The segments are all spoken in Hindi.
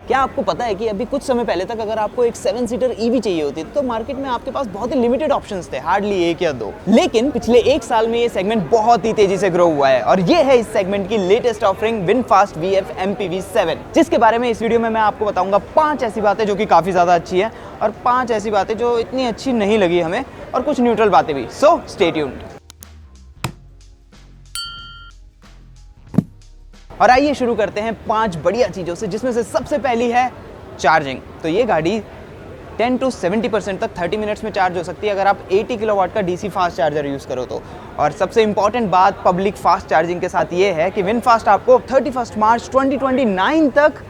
क्या आपको पता है कि अभी कुछ समय पहले तक अगर आपको एक 7 सीटर ईवी चाहिए होती तो मार्केट में आपके पास बहुत ही लिमिटेड ऑप्शंस थे, हार्डली 1 या 2। लेकिन पिछले 1 साल में ये सेगमेंट बहुत ही तेजी से ग्रो हुआ है और ये है इस सेगमेंट की latest offering VinFast VF MPV7, जिसके बारे में इस वीडियो में मैं आपको बताऊंगा 5 ऐसी बातें जो कि काफी ज्यादा अच्छी है और 5 ऐसी बातें जो इतनी अच्छी नहीं लगी हमें और कुछ न्यूट्रल बातें भी। So stay tuned. और आइए शुरू करते हैं 5 बढ़िया चीज़ों से, जिसमें से सबसे पहली है चार्जिंग। तो ये गाड़ी 10 to 70% तक 30 मिनट्स में चार्ज हो सकती है अगर आप 80 किलोवाट का DC फास्ट चार्जर यूज़ करो तो। और सबसे इंपॉर्टेंट बात पब्लिक फास्ट चार्जिंग के साथ ये है कि विनफास्ट आपको 31 मार्च 2029 तक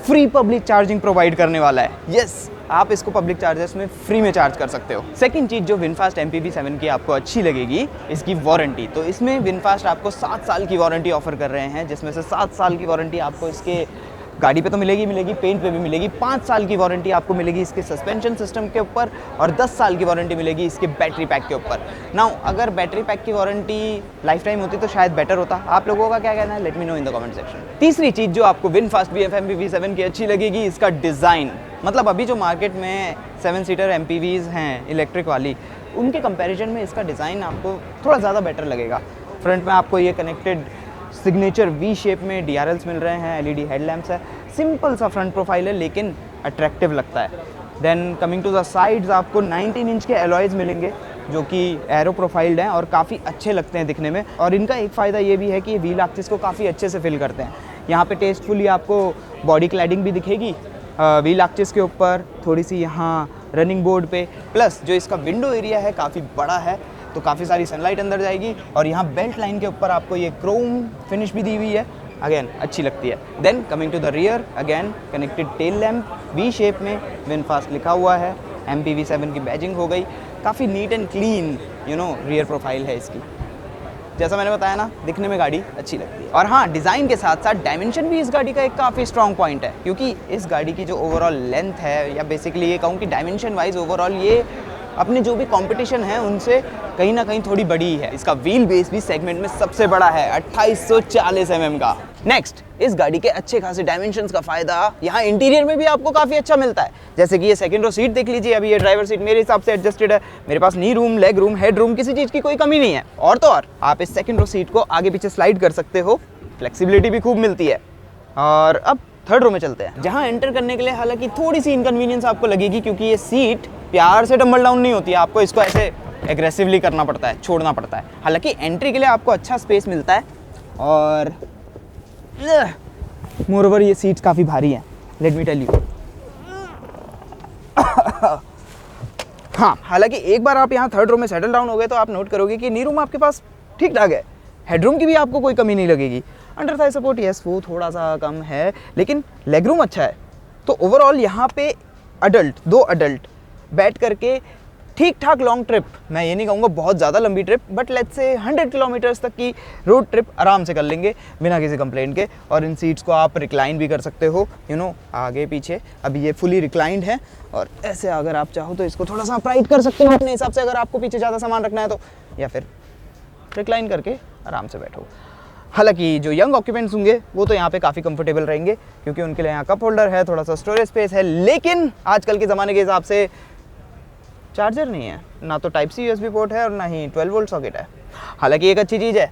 फ्री पब्लिक चार्जिंग प्रोवाइड करने वाला है। यस, आप इसको पब्लिक चार्जर्स में फ्री में चार्ज कर सकते हो। सेकंड चीज़ जो विनफास्ट MPV7 की आपको अच्छी लगेगी, इसकी वारंटी। तो इसमें विनफास्ट आपको 7 साल की वारंटी ऑफर कर रहे हैं, जिसमें से 7 साल की वारंटी आपको इसके गाड़ी पे तो मिलेगी, पेंट पे भी मिलेगी। 5 साल की वारंटी आपको मिलेगी इसके सस्पेंशन सिस्टम के ऊपर और 10 साल की वारंटी मिलेगी इसके बैटरी पैक के ऊपर। नाउ अगर बैटरी पैक की वारंटी लाइफ टाइम होती तो शायद बेटर होता। आप लोगों का क्या कहना है, let me know in the comment section. तीसरी चीज़ जो आपको विनफास्ट VF MPV7 की अच्छी लगेगी, इसका डिज़ाइन। मतलब अभी जो मार्केट में 7 सीटर MPVs हैं इलेक्ट्रिक वाली, उनके कंपैरिजन में इसका डिज़ाइन आपको थोड़ा ज़्यादा बेटर लगेगा। फ्रंट में आपको ये कनेक्टेड सिग्नेचर V शेप में DRLs मिल रहे हैं, LED हेडलैम्प्स है। सिंपल सा फ्रंट प्रोफाइल है लेकिन अट्रैक्टिव लगता है। Then coming to the sides, आपको 19 इंच के एलॉयज मिलेंगे जो कि एरो प्रोफाइल्ड हैं और काफ़ी अच्छे लगते हैं दिखने में। और इनका एक फ़ायदा ये भी है कि ये व्हील एक्सिस को काफ़ी अच्छे से फिल करते हैं। यहाँ पे टेस्टफुली आपको बॉडी क्लैडिंग भी दिखेगी व्हील एक्सिस के ऊपर, थोड़ी सी यहाँ रनिंग बोर्ड पे। प्लस जो इसका विंडो एरिया है काफ़ी बड़ा है, तो काफ़ी सारी सनलाइट अंदर जाएगी। और यहाँ बेल्ट लाइन के ऊपर आपको ये क्रोम फिनिश भी दी हुई है, अगेन अच्छी लगती है। Then coming to the rear, again connected tail lamp V shape में विनफास्ट लिखा हुआ है, MPV7 की बैजिंग हो गई। काफ़ी neat and clean rear profile है इसकी। जैसा मैंने बताया ना, दिखने में गाड़ी अच्छी लगती है। और हाँ, डिज़ाइन के साथ साथ डायमेंशन भी इस गाड़ी का एक काफ़ी स्ट्रॉन्ग पॉइंट है, क्योंकि इस गाड़ी की जो ओवरऑल लेंथ है, या बेसिकली ये कहूँ कि डायमेंशन वाइज ओवरऑल ये अपने जो भी कंपटीशन है उनसे कहीं ना कहीं थोड़ी बड़ी है। इसका व्हील बेस भी सेगमेंट में सबसे बड़ा है, 2840 mm का। नेक्स्ट, इस गाड़ी के अच्छे खासे डायमेंशंस का फायदा यहाँ इंटीरियर में भी आपको काफ़ी अच्छा मिलता है। जैसे कि ये सेकंड रो सीट देख लीजिए, अभी ये ड्राइवर सीट मेरे हिसाब से एडजस्टेड है। मेरे पास knee room, leg room, head room, किसी चीज़ की कोई कमी नहीं है। और तो और आप इस सेकंड रो सीट को आगे पीछे स्लाइड कर सकते हो, फ्लेक्सिबिलिटी भी खूब मिलती है। और अब थर्ड रो में चलते हैं, जहाँ एंटर करने के लिए हालांकि थोड़ी सी इनकन्वीनियंस आपको लगेगी, क्योंकि ये सीट प्यार से डंबल डाउन नहीं होती है, आपको इसको ऐसे एग्रेसिवली करना पड़ता है, छोड़ना पड़ता है। हालांकि एंट्री के लिए आपको अच्छा स्पेस मिलता है और मोरओवर ये सीट्स काफ़ी भारी हैं, लेट मी टेल यू। हाँ, हालांकि एक बार आप यहाँ थर्ड रो में सेटल डाउन हो गए तो आप नोट करोगे कि नी रूम आपके पास ठीक ठाक है, हेडरूम की भी आपको कोई कमी नहीं लगेगी। अंडर थाई सपोर्ट यस वो थोड़ा सा कम है, लेकिन लेग रूम अच्छा है। तो ओवरऑल यहाँ पे दो अडल्ट बैठ करके ठीक ठाक लॉन्ग ट्रिप, मैं ये नहीं कहूँगा बहुत ज़्यादा लंबी trip, but let's say 100 kilometres तक की रोड ट्रिप आराम से कर लेंगे बिना किसी कंप्लेंट के। और इन सीट्स को आप रिक्लाइन भी कर सकते हो, आगे पीछे। अभी ये फुली रिक्लाइंड है और ऐसे अगर आप चाहो तो इसको थोड़ा सा अप्राइट कर सकते हो अपने हिसाब से, अगर आपको पीछे ज़्यादा सामान रखना है तो, या फिर रिक्लाइन करके आराम से बैठो। हालांकि जो यंग ऑक्यूपेंट्स होंगे वो तो यहाँ पे काफ़ी कंफर्टेबल रहेंगे, क्योंकि उनके लिए यहाँ कप होल्डर है, थोड़ा सा स्टोरेज स्पेस है। लेकिन आजकल के ज़माने के हिसाब से चार्जर नहीं है, ना तो टाइप सी USB पोर्ट है और ना ही 12 वोल्ट सॉकेट है। हालांकि एक अच्छी चीज़ है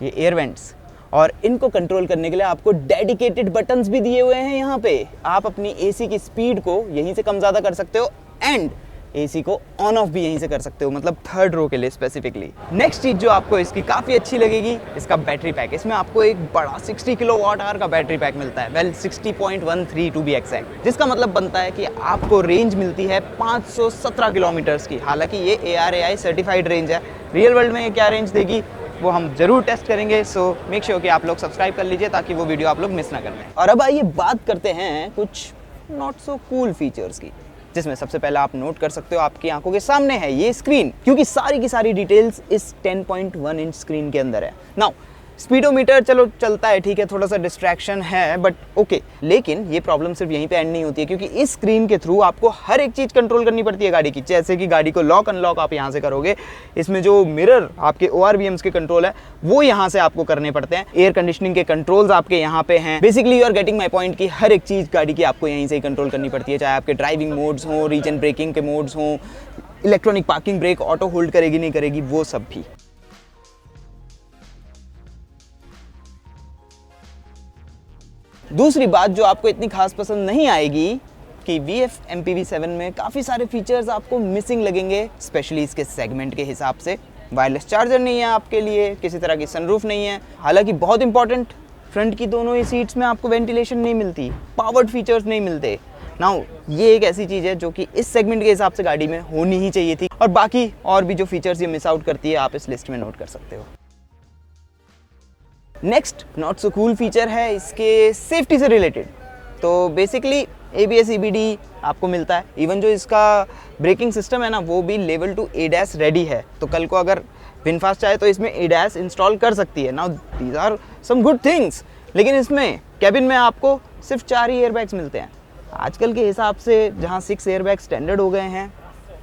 ये एयर वेंट्स, और इनको कंट्रोल करने के लिए आपको डेडिकेटेड बटन्स भी दिए हुए हैं यहाँ पे। आप अपनी AC की स्पीड को यहीं से कम ज़्यादा कर सकते हो एंड AC को ऑन ऑफ भी यहीं से कर सकते हो, मतलब थर्ड रो के लिए स्पेसिफिकली। नेक्स्ट चीज़ जो आपको इसकी काफ़ी अच्छी लगेगी, इसका बैटरी पैक। इसमें आपको एक बड़ा 60 किलोवाट आवर का बैटरी पैक मिलता है, वेल 60.13 टू बी एक्जैक्ट, जिसका मतलब बनता है कि आपको रेंज मिलती है 517 किलोमीटर्स की। हालांकि ये ARAI सर्टिफाइड रेंज है, रियल वर्ल्ड में ये क्या रेंज देगी वो हम जरूर टेस्ट करेंगे। सो मेक श्योर कि आप लोग सब्सक्राइब कर लीजिए ताकि वो वीडियो आप लोग मिस ना कर लें। और अब आइए बात करते हैं कुछ नॉट सो कूल फीचर्स की, जिसमें सबसे पहले आप नोट कर सकते हो आपकी आंखों के सामने है ये स्क्रीन, क्योंकि सारी की सारी डिटेल्स इस 10.1 इंच स्क्रीन के अंदर है। नाउ स्पीडोमीटर चलो चलता है, ठीक है, थोड़ा सा डिस्ट्रैक्शन है बट ओके। लेकिन ये प्रॉब्लम सिर्फ यहीं पे एंड नहीं होती है, क्योंकि इस स्क्रीन के थ्रू आपको हर एक चीज़ कंट्रोल करनी पड़ती है गाड़ी की। जैसे कि गाड़ी को लॉक अनलॉक आप यहाँ से करोगे, इसमें जो मिरर आपके ORVMs के कंट्रोल है वो यहाँ से आपको करने पड़ते हैं। एयर कंडीशनिंग के कंट्रोल्स आपके यहाँ पे हैं। Basically you are getting my point कि हर एक चीज़ गाड़ी की आपको यहीं से ही कंट्रोल करनी पड़ती है, चाहे आपके ड्राइविंग मोड्स हों, रीजन ब्रेकिंग के मोड्स हों, electronic parking brake auto hold करेगी नहीं करेगी, वो सब भी। दूसरी बात जो आपको इतनी खास पसंद नहीं आएगी कि VF MPV7 में काफ़ी सारे फीचर्स आपको मिसिंग लगेंगे, स्पेशली इसके सेगमेंट के हिसाब से। वायरलेस चार्जर नहीं है आपके लिए, किसी तरह की सनरूफ नहीं है। हालांकि बहुत इंपॉर्टेंट, फ्रंट की दोनों ही सीट्स में आपको वेंटिलेशन नहीं मिलती, पावर्ड फीचर्स नहीं मिलते। नाउ ये एक ऐसी चीज़ है जो कि इस सेगमेंट के हिसाब से गाड़ी में होनी ही चाहिए थी, और बाकी और भी जो फीचर्स ये मिस आउट करती है आप इस लिस्ट में नोट कर सकते हो। Next not so cool feature है इसके सेफ्टी से रिलेटेड। तो बेसिकली ABS EBD आपको मिलता है, इवन जो इसका ब्रेकिंग सिस्टम है ना वो भी लेवल 2 ADAS रेडी है। तो कल को अगर विनफास्ट चाहे तो इसमें ADAS इंस्टॉल कर सकती है। Now these are some good things. लेकिन इसमें कैबिन में आपको सिर्फ 4 ही एयरबैग्स मिलते हैं। आजकल के हिसाब से जहाँ 6 एयरबैग स्टैंडर्ड हो गए हैं,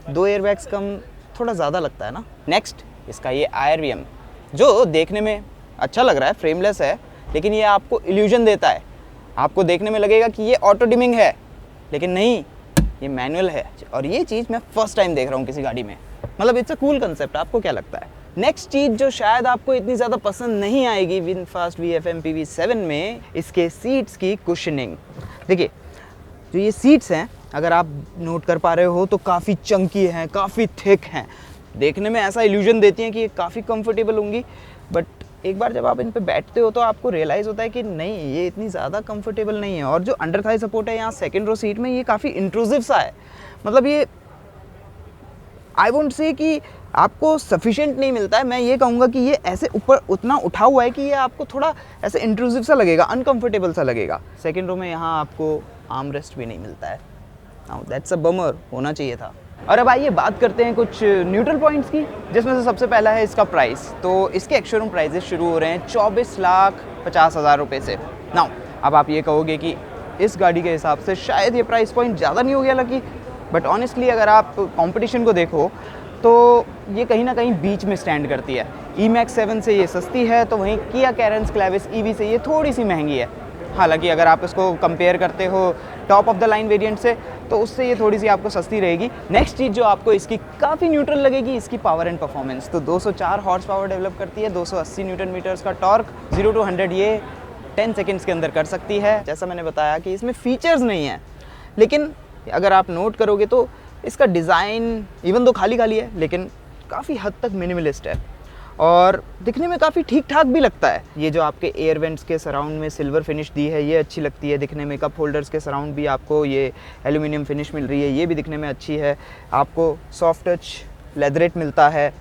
2 एयरबैग्स कम थोड़ा ज़्यादा लगता है ना। नेक्स्ट इसका ये IRVM जो देखने में अच्छा लग रहा है, फ्रेमलेस है, लेकिन ये आपको इल्यूजन देता है। आपको देखने में लगेगा कि ये ऑटो डिमिंग है, लेकिन नहीं, ये मैनुअल है। और ये चीज़ मैं फर्स्ट टाइम देख रहा हूँ किसी गाड़ी में। मतलब इट्स अ कूल कंसेप्ट। आपको क्या लगता है? नेक्स्ट चीज़ जो शायद आपको इतनी ज़्यादा पसंद नहीं आएगी विनफास्ट VF MPV7 में, इसके सीट्स की कुशनिंग। देखिए जो ये सीट्स हैं, अगर आप नोट कर पा रहे हो तो काफ़ी चंकी हैं, काफ़ी थिक हैं। देखने में ऐसा इल्यूजन देती हैं कि ये काफ़ी कंफर्टेबल होंगी, बट एक बार जब आप इन पे बैठते हो तो आपको रियलाइज़ होता है कि नहीं, ये इतनी ज़्यादा कंफर्टेबल नहीं है। और जो अंडर थाई सपोर्ट है यहाँ सेकंड रो सीट में, ये काफ़ी इंट्रूसिव सा है। मतलब ये आई वोंट से कि आपको सफिशिएंट नहीं मिलता है, मैं ये कहूँगा कि ये ऐसे ऊपर उतना उठा हुआ है कि ये आपको थोड़ा ऐसे इंट्रूसिव सा लगेगा, अनकंफर्टेबल सा लगेगा। सेकंड रो में यहाँ आपको आर्म रेस्ट भी नहीं मिलता है। नाउ दैट्स अ बमर, होना चाहिए था। और अब आइए बात करते हैं कुछ न्यूट्रल पॉइंट्स की, जिसमें से सबसे पहला है इसका प्राइस। तो इसके एक्स-शोरूम प्राइजेस शुरू हो रहे हैं 24,50,000 रुपये से। नाउ अब आप ये कहोगे कि इस गाड़ी के हिसाब से शायद ये प्राइस पॉइंट ज़्यादा नहीं हो गया लकी, बट ऑनेस्टली अगर आप कंपटीशन को देखो तो ये कहीं ना कहीं बीच में स्टैंड करती है। E-Max 7 से ये सस्ती है, तो वहीं Kia Carens Clavis EV से ये थोड़ी सी महंगी है। हालांकि अगर आप इसको कंपेयर करते हो top of the line variant से, तो उससे ये थोड़ी सी आपको सस्ती रहेगी। नेक्स्ट चीज़ जो आपको इसकी काफ़ी न्यूट्रल लगेगी, इसकी पावर एंड परफॉर्मेंस। तो 204 हॉर्स पावर डेवलप करती है, 280 न्यूटन मीटर्स का टॉर्क, 0 to 100 ये 10 सेकेंड्स के अंदर कर सकती है। जैसा मैंने बताया कि इसमें फीचर्स नहीं है, लेकिन अगर आप नोट करोगे तो इसका डिज़ाइन इवन दो खाली खाली है, लेकिन काफ़ी हद तक मिनिमलिस्ट है और दिखने में काफ़ी ठीक ठाक भी लगता है। ये जो आपके एयर वेंट्स के सराउंड में सिल्वर फिनिश दी है, ये अच्छी लगती है दिखने में। कप होल्डर्स के सराउंड भी आपको ये एल्यूमिनियम फिनिश मिल रही है, ये भी दिखने में अच्छी है। आपको सॉफ्ट टच लेदरेट मिलता है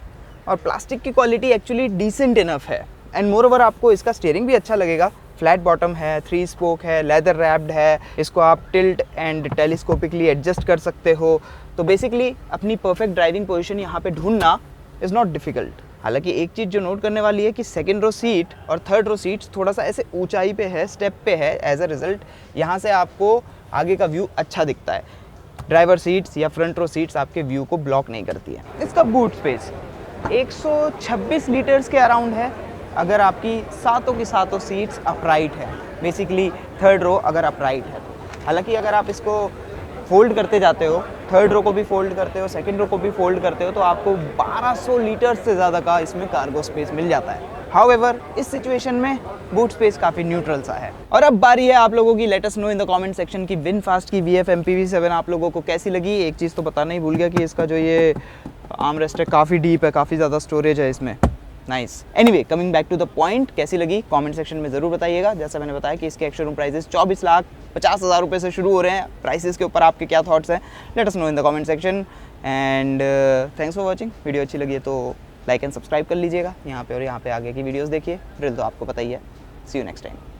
और प्लास्टिक की क्वालिटी एक्चुअली डिसेंट इनफ है। एंड मोर ओवर आपको इसका स्टीयरिंग भी अच्छा लगेगा। फ्लैट बॉटम है, 3 स्पोक है, लेदर रैप्ड है, इसको आप टिल्ट एंड टेलीस्कोपिकली एडजस्ट कर सकते हो। तो बेसिकली अपनी परफेक्ट ड्राइविंग पोजीशन यहाँ पे ढूंढना इज़ नॉट डिफ़िकल्ट। हालांकि एक चीज़ जो नोट करने वाली है कि सेकंड रो सीट और थर्ड रो सीट्स थोड़ा सा ऐसे ऊंचाई पे है, स्टेप पे है। एज अ रिजल्ट यहाँ से आपको आगे का व्यू अच्छा दिखता है। ड्राइवर सीट्स या फ्रंट रो सीट्स आपके व्यू को ब्लॉक नहीं करती है। इसका बूट स्पेस 126 लीटर्स के अराउंड है अगर आपकी सातों की सातों सीट्स अपराइट है। बेसिकली थर्ड रो अगर अपराइट है। हालांकि अगर आप इसको फोल्ड करते जाते हो, थर्ड रो को भी फोल्ड करते हो, सेकंड रो को भी फोल्ड करते हो, तो आपको 1200 लीटर से ज़्यादा का इसमें कार्गो स्पेस मिल जाता है। हाउएवर इस सिचुएशन में बूट स्पेस काफ़ी न्यूट्रल सा है। और अब बारी है आप लोगों की, let us know in the comment section की विनफास्ट की VF MPV7 आप लोगों को कैसी लगी। एक चीज़ तो बताना ही भूल गया कि इसका जो ये आर्म रेस्ट है काफ़ी डीप है, काफ़ी ज़्यादा स्टोरेज है इसमें। Nice. Anyway coming back to the point, कैसी लगी कमेंट सेक्शन में ज़रूर बताइएगा। जैसा मैंने बताया कि इसके एक्स-शोरूम प्राइजेस 24,50,000 रुपये से शुरू हो रहे हैं। प्राइसेस के ऊपर आपके क्या थॉट्स हैं, let us know in the comment section. And thanks for watching. Video अच्छी लगी है तो लाइक एंड सब्सक्राइब कर लीजिएगा यहाँ पे, और यहाँ पे आगे की वीडियोस देखिए। ड्रिल तो आपको पता ही है। सी यू नेक्स्ट टाइम।